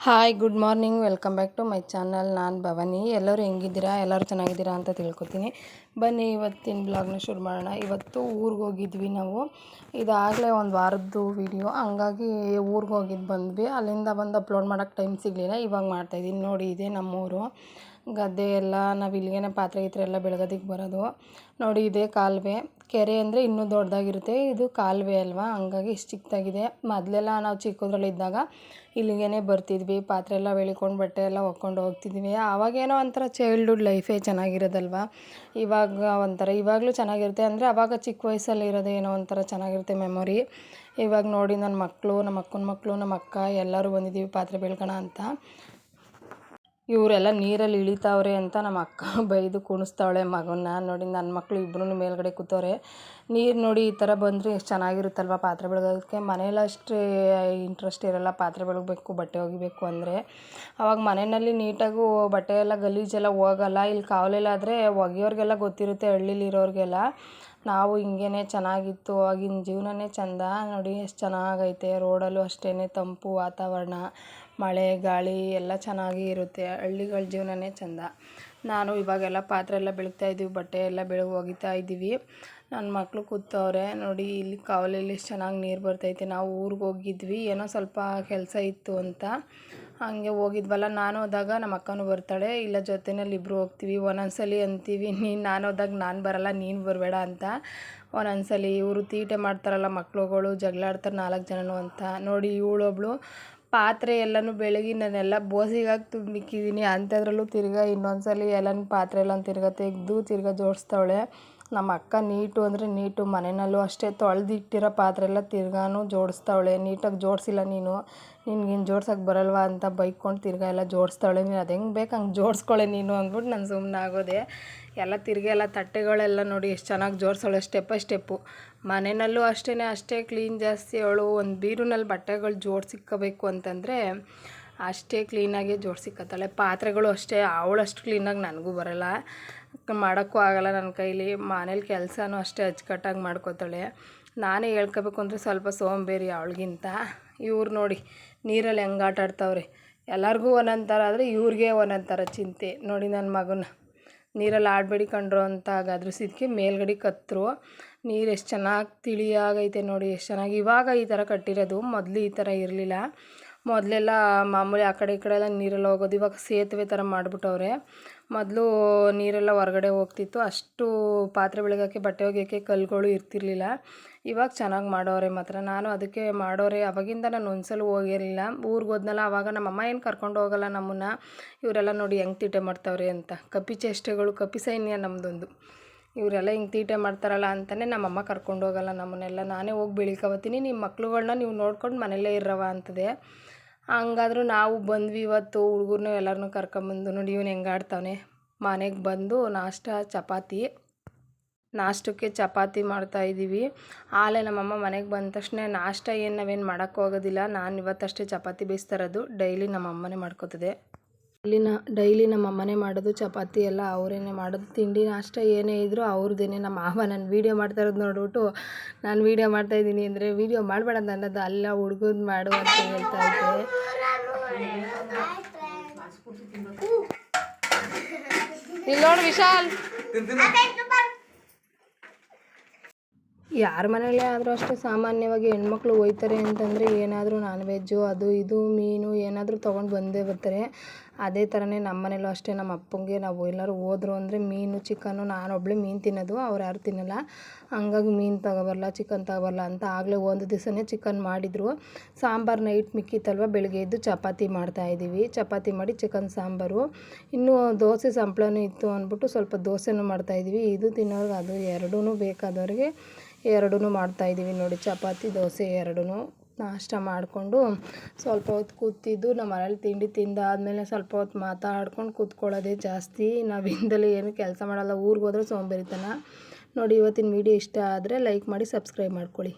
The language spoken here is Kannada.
Hi good morning welcome back to my channel. ನಾನು ಭವಾನಿ. ಎಲ್ಲರೂ ಹೆಂಗಿದ್ದೀರಾ? ಎಲ್ಲರೂ ಚೆನ್ನಾಗಿದ್ದೀರಾ ಅಂತ ತಿಳ್ಕೊತೀನಿ. ಬನ್ನಿ ಇವತ್ತಿನ ಬ್ಲಾಗ್ನ ಶುರು ಮಾಡೋಣ. ಇವತ್ತು ಊರಿಗೆ ಹೋಗಿದ್ವಿ ನಾವು. ಇದಾಗಲೇ ಒಂದು ವಾರದ್ದು ವಿಡಿಯೋ, ಹಂಗಾಗಿ ಊರಿಗೆ ಹೋಗಿದ್ದು ಬಂದ್ವಿ. ಅಲ್ಲಿಂದ ಬಂದು ಅಪ್ಲೋಡ್ ಮಾಡೋಕ್ಕೆ ಟೈಮ್ ಸಿಗಲಿಲ್ಲ. ಇವಾಗ ಮಾಡ್ತಾಯಿದ್ದೀನಿ. ನೋಡಿ, ಇದೆ ನಮ್ಮೂರು. ಗದ್ದೆ ಎಲ್ಲ ನಾವು ಇಲ್ಲಿಗೆ ಪಾತ್ರೆ ಗೀತ್ರೆ ಎಲ್ಲ ಬೆಳಗೋದಕ್ಕೆ ಬರೋದು. ನೋಡಿ, ಇದೇ ಕಾಲುವೆ. ಕೆರೆ ಅಂದರೆ ಇನ್ನೂ ದೊಡ್ಡದಾಗಿರುತ್ತೆ, ಇದು ಕಾಲುವೆ ಅಲ್ವಾ, ಹಂಗಾಗಿ ಇಷ್ಟು ಚಿಕ್ಕದಾಗಿದೆ. ಮೊದಲೆಲ್ಲ ನಾವು ಚಿಕ್ಕದ್ರಲ್ಲಿದ್ದಾಗ ಇಲ್ಲಿಗೆ ಬರ್ತಿದ್ವಿ, ಪಾತ್ರೆ ಎಲ್ಲ ಬೆಳಿಕೊಂಡು ಬಟ್ಟೆ ಎಲ್ಲ ಒಕ್ಕೊಂಡು ಹೋಗ್ತಿದ್ವಿ. ಆವಾಗೇನೋ ಒಂಥರ ಚೈಲ್ಡ್ಹುಡ್ ಲೈಫೇ ಚೆನ್ನಾಗಿರೋದಲ್ವ. ಇವಾಗಲೂ ಚೆನ್ನಾಗಿರುತ್ತೆ. ಅಂದರೆ ಆವಾಗ ಚಿಕ್ಕ ವಯಸ್ಸಲ್ಲಿ ಇರೋದೇ ಏನೋ ಒಂಥರ ಚೆನ್ನಾಗಿರುತ್ತೆ ಮೆಮೊರಿ. ಇವಾಗ ನೋಡಿ, ನನ್ನ ಮಕ್ಕಳು, ನಮ್ಮ ಅಕ್ಕನ ಮಕ್ಕಳು, ನಮ್ಮ ಅಕ್ಕ ಎಲ್ಲರೂ ಬಂದಿದ್ದೀವಿ ಪಾತ್ರೆ ಬೆಳ್ಕೋಣ ಅಂತ. ಇವರೆಲ್ಲ ನೀರಲ್ಲಿ ಇಳಿತಾವ್ರೆ ಅಂತ ನಮ್ಮ ಅಕ್ಕ ಬೈದು ಕುಣಿಸ್ತಾವಳೆ ಮಗನ್ನ. ನೋಡಿ, ನನ್ನ ಮಕ್ಕಳು ಇಬ್ಬರೂ ಮೇಲ್ಗಡೆ ಕೂತವ್ರೆ. ನೀರು ನೋಡಿ ಈ ಥರ ಬಂದರೆ ಎಷ್ಟು ಚೆನ್ನಾಗಿರುತ್ತಲ್ವ ಪಾತ್ರೆ ಬೆಳಗೋದಕ್ಕೆ. ಮನೇಲಿ ಅಷ್ಟು ಇಂಟ್ರೆಸ್ಟ್ ಇರೋಲ್ಲ ಪಾತ್ರೆ ಬೆಳಗಬೇಕು, ಬಟ್ಟೆ ಒಗಿಬೇಕು ಅಂದರೆ. ಆವಾಗ ಮನೆಯಲ್ಲಿ ನೀಟಾಗೂ ಬಟ್ಟೆ ಎಲ್ಲ ಗಲೀಜೆಲ್ಲ ಹೋಗಲ್ಲ. ಇಲ್ಲಿ ಕಾವಲೆಲ್ಲಾದರೆ ಒಗೆಯೋರಿಗೆಲ್ಲ ಗೊತ್ತಿರುತ್ತೆ, ಹಳ್ಳಿಲಿರೋರಿಗೆಲ್ಲ. ನಾವು ಹಿಂಗೇ ಚೆನ್ನಾಗಿತ್ತು, ಆಗಿನ ಜೀವನನೇ ಚೆಂದ. ನೋಡಿ ಎಷ್ಟು ಚೆನ್ನಾಗೈತೆ. ರೋಡಲ್ಲೂ ಅಷ್ಟೇ ತಂಪು ವಾತಾವರಣ, ಮಳೆ ಗಾಳಿ ಎಲ್ಲ ಚೆನ್ನಾಗಿ ಇರುತ್ತೆ. ಹಳ್ಳಿಗಳ ಜೀವನನೇ ಚೆಂದ. ನಾನು ಇವಾಗೆಲ್ಲ ಪಾತ್ರೆ ಎಲ್ಲ ಬೆಳಗ್ತಾಯಿದ್ದೀವಿ, ಬಟ್ಟೆ ಎಲ್ಲ ಒಗಿತಾ ಇದ್ದೀವಿ. ನನ್ನ ಮಕ್ಕಳು ಕೂತವ್ರೆ. ನೋಡಿ, ಇಲ್ಲಿ ಕಾವಲಲ್ಲಿ ಎಷ್ಟು ಚೆನ್ನಾಗಿ ನೀರು ಬರ್ತೈತೆ. ನಾವು ಊರಿಗೆ ಹೋಗಿದ್ವಿ, ಏನೋ ಸ್ವಲ್ಪ ಕೆಲಸ ಇತ್ತು ಅಂತ ಹಾಗೆ ಹೋಗಿದ್ವಲ್ಲ. ನಾನು ಹೋದಾಗ ನಮ್ಮ ಅಕ್ಕನೂ ಬರ್ತಾಳೆ, ಇಲ್ಲ ಜೊತೆಯಲ್ಲಿ ಇಬ್ಬರು ಹೋಗ್ತೀವಿ. ಒಂದೊಂದ್ಸಲಿ ಅಂತೀವಿ, ನಾನು ಹೋದಾಗ ನಾನು ಬರಲ್ಲ, ನೀನು ಬರಬೇಡ ಅಂತ. ಒಂದೊಂದ್ಸಲಿ ಇವರು ತೀಟೆ ಮಾಡ್ತಾರಲ್ಲ ಮಕ್ಳುಗಳು, ಜಗಳಾಡ್ತಾರೆ 4 ಜನನು ಅಂತ. ನೋಡಿ, ಇವಳೊಬ್ಳು ಪಾತ್ರೆ ಎಲ್ಲನೂ ಬೆಳಗಿ ನಾನೆಲ್ಲ ಬೋಸಿಗಾಗಿ ತುಂಬಿಕ್ಕಿದ್ದೀನಿ. ಅಂಥದ್ರಲ್ಲೂ ತಿರ್ಗಾ ಇನ್ನೊಂದ್ಸಲಿ ಎಲ್ಲನೂ ಪಾತ್ರೆ ಎಲ್ಲ ತಿರ್ಗಾ ತೆಗೆದು ತಿರ್ಗಾ ಜೋಡಿಸ್ತಾವಳೆ. ನಮ್ಮ ಅಕ್ಕ ನೀಟು ಅಂದರೆ ನೀಟು. ಮನೆಯಲ್ಲೂ ಅಷ್ಟೇ ತೊಳೆದಿಟ್ಟಿರೋ ಪಾತ್ರೆ ಎಲ್ಲ ತಿರ್ಗಾನು ಜೋಡಿಸ್ತಾವಳೆ. ನೀಟಾಗಿ ಜೋಡಿಸಿಲ್ಲ ನೀನು, ನಿನ್ಗೇನು ಜೋಡ್ಸೋಕ್ಕೆ ಬರಲ್ವಾ ಅಂತ ಬೈಕೊಂಡು ತಿರ್ಗಾ ಎಲ್ಲ ಜೋಡಿಸ್ತಾವಳೆ. ನೀನು ಅದು ಹೆಂಗೆ ಬೇಕು ಹಂಗೆ ಜೋಡಿಸ್ಕೊಳ್ಳೆ ನೀನು ಅಂದ್ಬಿಟ್ಟು ನಾನು ಸುಮ್ಮನೆ ಆಗೋದೆ. ಎಲ್ಲ ತಿರ್ಗಿ ಎಲ್ಲ ತಟ್ಟೆಗಳೆಲ್ಲ ನೋಡಿ ಎಷ್ಟು ಚೆನ್ನಾಗಿ ಜೋಡಿಸೋಳೆ, ಸ್ಟೆಪ್ ಬೈ ಸ್ಟೆಪ್ಪು. ಮನೆಯಲ್ಲೂ ಅಷ್ಟೇ ಕ್ಲೀನ್ ಜಾಸ್ತಿ. ಅವಳು ಒಂದು ಬೀರುನಲ್ಲಿ ಬಟ್ಟೆಗಳು ಜೋಡಿಸಿಕ್ಕೋಬೇಕು ಅಂತಂದರೆ ಅಷ್ಟೇ ಕ್ಲೀನಾಗಿ ಜೋಡಿಸಿಕ್ಕತ್ತಾಳೆ. ಪಾತ್ರೆಗಳು ಅಷ್ಟೇ, ಅವಳಷ್ಟು ಕ್ಲೀನಾಗಿ ನನಗೂ ಬರೋಲ್ಲ, ಮಾಡೋಕ್ಕೂ ಆಗೋಲ್ಲ ನನ್ನ ಕೈಲಿ. ಮನೇಲಿ ಕೆಲಸನೂ ಅಷ್ಟೇ ಅಚ್ಚುಕಟ್ಟಾಗಿ ಮಾಡ್ಕೋತಾಳೆ. ನಾನೇ ಹೇಳ್ಕೊಬೇಕು ಅಂದರೆ ಸ್ವಲ್ಪ ಸೋಂಬೇರಿ ಅವಳಿಗಿಂತ. ಇವ್ರು ನೋಡಿ ನೀರಲ್ಲಿ ಹೆಂಗೆ ಆಟ ಆಡ್ತಾವ್ರೆ. ಎಲ್ಲರಿಗೂ ಒಂದೊಂದು ಥರ ಆದರೆ ಇವ್ರಿಗೆ ಒಂದೊಂದು ಥರ ಚಿಂತೆ. ನೋಡಿ, ನನ್ನ ಮಗನ ನೀರಲ್ಲಿ ಆಡಬೇಡಿ ಕಂಡ್ರು ಅಂತ ಗದರಿಸಿದ್ಕೆ ಮೇಲ್ಗಡೆ ಕತ್ತರು. ನೀರು ಎಷ್ಟು ಚೆನ್ನಾಗಿ ತಿಳಿಯಾಗೈತೆ ನೋಡಿ, ಎಷ್ಟು ಚೆನ್ನಾಗಿ. ಇವಾಗ ಈ ಥರ ಕಟ್ಟಿರೋದು, ಮೊದಲು ಈ ಥರ ಇರಲಿಲ್ಲ. ಮೊದಲೆಲ್ಲ ಮಾಮೂಲಿ ಆ ಕಡೆ ಈ ಕಡೆ ಎಲ್ಲ ನೀರೆಲ್ಲ ಹೋಗೋದು. ಇವಾಗ ಸೇತುವೆ ಥರ ಮಾಡಿಬಿಟ್ಟವ್ರೆ. ಮೊದಲು ನೀರೆಲ್ಲ ಹೊರಗಡೆ ಹೋಗ್ತಿತ್ತು. ಅಷ್ಟು ಪಾತ್ರೆ ಬೆಳಗೋಕ್ಕೆ ಬಟ್ಟೆ ಒಗೆಯೋಕ್ಕೆ ಕಲ್ಲುಗಳು ಇರ್ತಿರ್ಲಿಲ್ಲ. ಇವಾಗ ಚೆನ್ನಾಗಿ ಮಾಡೋರೆ ಮಾತ್ರ. ನಾನು ಅದಕ್ಕೆ ಮಾಡೋರೆ ಅವಾಗಿಂದ ನಾನು ಒಂದ್ಸಲ ಹೋಗಿರಲಿಲ್ಲ. ಊರಿಗೆ ಹೋದ್ನಲ್ಲ, ಆವಾಗ ನಮ್ಮಮ್ಮ ಏನು ಕರ್ಕೊಂಡು ಹೋಗೋಲ್ಲ ನಮ್ಮನ್ನು. ಇವರೆಲ್ಲ ನೋಡಿ ಹೆಂಗೆ ತೀಟೆ ಮಾಡ್ತಾವ್ರೆ ಅಂತ. ಕಪಿ ಚೇಷ್ಟೆಗಳು, ಕಪಿ ಸೈನ್ಯ ನಮ್ಮದೊಂದು. ಇವರೆಲ್ಲ ಹಿಂಗೆ ತೀಟೆ ಮಾಡ್ತಾರಲ್ಲ ಅಂತಲೇ ನಮ್ಮಮ್ಮ ಕರ್ಕೊಂಡು ಹೋಗೋಲ್ಲ ನಮ್ಮನ್ನೆಲ್ಲ. ನಾನೇ ಹೋಗಿ ಬೆಳಿಕವತ್ತೀನಿ, ನಿಮ್ಮ ಮಕ್ಳುಗಳ್ನ ನೀವು ನೋಡ್ಕೊಂಡು ಮನೆಯಲ್ಲೇ ಇರವ ಅಂತದೆ. ಹಂಗಾದ್ರೂ ನಾವು ಬಂದ್ವಿ ಇವತ್ತು. ಹುಡುಗರನ್ನೂ ಎಲ್ಲರನ್ನೂ ಕರ್ಕೊಂಬಂದು ನೋಡಿ ಇವನು ಹೆಂಗೆ ಆಡ್ತಾವನೆ. ಮನೆಗೆ ಬಂದು ನಾಷ್ಟಕ್ಕೆ ಚಪಾತಿ ಮಾಡ್ತಾಯಿದ್ದೀವಿ. ಆಲೇ ನಮ್ಮಮ್ಮ ಮನೆಗೆ ಬಂದ ತಕ್ಷಣ ನಾಷ್ಟ ಏನು ನಾವೇನು ಮಾಡೋಕ್ಕೆ ಹೋಗೋದಿಲ್ಲ. ನಾನು ಇವತ್ತಷ್ಟೇ ಚಪಾತಿ ಬೇಯಿಸ್ತಾ ಇರೋದು. ಡೈಲಿ ನಮ್ಮ ಅಮ್ಮನೇ ಮಾಡ್ಕೋತದೆ. ಡೈಲಿ ನಮ್ಮ ಅಮ್ಮನೇ ಮಾಡೋದು ಚಪಾತಿ ಎಲ್ಲ, ಅವರೇನೆ ಮಾಡೋದು. ತಿಂಡಿ ನಾಷ್ಟ ಏನೇ ಇದ್ದರೂ ಅವ್ರದ್ದೇನೆ. ನಮ್ಮ ಮಾವ ನಾನು ವೀಡಿಯೋ ಮಾಡ್ತಾ ಇರೋದು ನೋಡ್ಬಿಟ್ಟು, ನಾನು ವೀಡಿಯೋ ಮಾಡ್ತಾಯಿದ್ದೀನಿ ಅಂದರೆ ವೀಡಿಯೋ ಮಾಡಬೇಡ ಅನ್ನೋದು ಅಲ್ಲ, ಹುಡುಗದು ಮಾಡು ಅಂತ ಹೇಳ್ತಾ ಇದ್ದೆ. ಇಲ್ಲಿ ನೋಡಿ ವಿಶಾಲ್, ಯಾರ ಮನೆಯಲ್ಲೇ ಆದರೂ ಅಷ್ಟೇ ಸಾಮಾನ್ಯವಾಗಿ ಹೆಣ್ಮಕ್ಳು ಹೋಯ್ತಾರೆ ಅಂತಂದರೆ ಏನಾದರೂ ನಾನ್ ವೆಜ್ಜು ಅದು ಇದು ಮೀನು ಏನಾದರೂ ತೊಗೊಂಡು ಬಂದೇ ಬರ್ತಾರೆ. ಅದೇ ಥರನೇ ನಮ್ಮ ಮನೇಲೂ ಅಷ್ಟೇ. ನಮ್ಮ ಅಪ್ಪಂಗೆ ನಾವು ಎಲ್ಲರೂ ಹೋದ್ರು ಅಂದರೆ ಮೀನು ಚಿಕನ್ನು, ನಾನೊಬ್ಬಳೇ ಮೀನು ತಿನ್ನೋದು, ಅವ್ರು ಯಾರು ತಿನ್ನೋಲ್ಲ. ಹಂಗಾಗಿ ಮೀನು ತಗೊಬರಲ್ಲ, ಚಿಕನ್ ತಗೊಬರಲ್ಲ ಅಂತ ಆಗಲೇ ಒಂದು ದಿವಸನೇ ಚಿಕನ್ ಮಾಡಿದರು. ಸಾಂಬಾರು ನೈಟ್ ಮಿಕ್ಕಿತ್ತಲ್ವ, ಬೆಳಗ್ಗೆ ಎದ್ದು ಚಪಾತಿ ಮಾಡ್ತಾಯಿದ್ದೀವಿ. ಚಪಾತಿ ಮಾಡಿ ಚಿಕನ್ ಸಾಂಬಾರು, ಇನ್ನೂ ದೋಸೆ ಸಂಪ್ಳನೂ ಇತ್ತು ಅಂದ್ಬಿಟ್ಟು ಸ್ವಲ್ಪ ದೋಸೆನೂ ಮಾಡ್ತಾಯಿದ್ದೀವಿ. ಇದು ತಿನ್ನೋರ್ಗೆ ಅದು ಎರಡೂ ಬೇಕಾದವ್ರಿಗೆ ಎರಡೂ ಮಾಡ್ತಾಯಿದ್ದೀವಿ ನೋಡಿ. ಚಪಾತಿ ದೋಸೆ ಎರಡೂ ನಾಷ್ಟ ಮಾಡಿಕೊಂಡು ಸ್ವಲ್ಪ ಹೊತ್ತು ಕೂತಿದ್ದು. ನಮ್ಮ ಮನೇಲಿ ತಿಂಡಿ ತಿಂದಾದಮೇಲೆ ಸ್ವಲ್ಪ ಹೊತ್ತು ಮಾತಾಡ್ಕೊಂಡು ಕೂತ್ಕೊಳ್ಳೋದೇ ಜಾಸ್ತಿ. ನಾವು ಹಿಂದಲೇ ಏನು ಕೆಲಸ ಮಾಡಲ್ಲ. ಊರಿಗೆ ಹೋದ್ರೆ ಸೋಂಬೇರಿತನ ನೋಡಿ. ಇವತ್ತಿನ ವೀಡಿಯೋ ಇಷ್ಟ ಆದರೆ ಲೈಕ್ ಮಾಡಿ, ಸಬ್ಸ್ಕ್ರೈಬ್ ಮಾಡ್ಕೊಳ್ಳಿ.